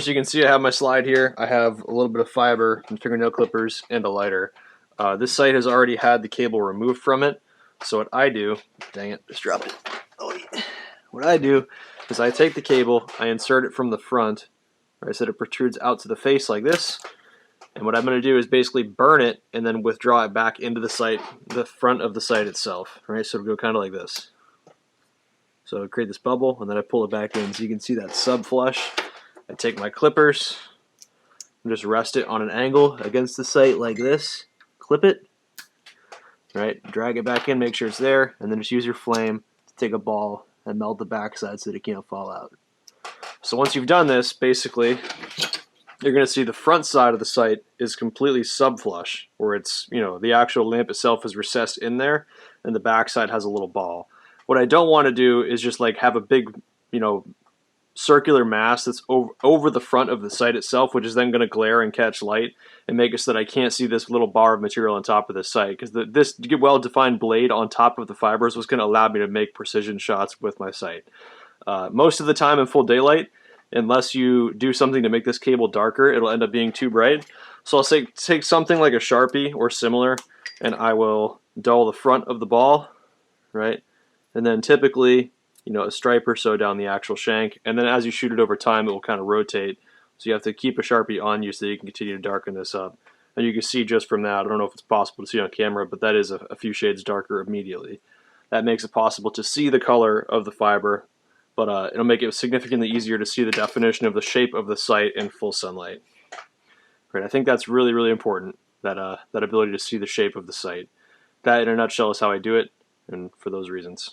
As you can see, I have my slide here. I have a little bit of fiber, some fingernail clippers, and a lighter. This site has already had the cable removed from it. So what I do, dang it, just dropped it. Oh, yeah. What I do is I take the cable, I insert it from the front, right, so it protrudes out to the face like this. And what I'm going to do is basically burn it and then withdraw it back into the site, the front of the site itself, right? So it'll go kind of like this. So I create this bubble and then I pull it back in, so you can see that sub flush. I take my clippers and just rest it on an angle against the site like this. Clip it, right? Drag it back in, make sure it's there, and then just use your flame to take a ball and melt the backside so that it can't fall out. So once you've done this, basically, you're going to see the front side of the site is completely subflush, where it's, the actual lamp itself is recessed in there, and the backside has a little ball. What I don't want to do is just like have a big, circular mass that's over the front of the site itself, which is then going to glare and catch light and make it so that I can't see this little bar of material on top of the site, because this well-defined blade on top of the fibers was going to allow me to make precision shots with my site. Most of the time in full daylight, unless you do something to make this cable darker, it'll end up being too bright. So I'll say take something like a Sharpie or similar, and I will dull the front of the ball, right? And then typically, a stripe or so down the actual shank, and then as you shoot it over time, it will kind of rotate. So you have to keep a Sharpie on you so that you can continue to darken this up. And you can see just from that, I don't know if it's possible to see on camera, but that is a few shades darker immediately. That makes it possible to see the color of the fiber, but it'll make it significantly easier to see the definition of the shape of the site in full sunlight. Right, I think that's really, really important, that ability to see the shape of the site. That, in a nutshell, is how I do it, and for those reasons.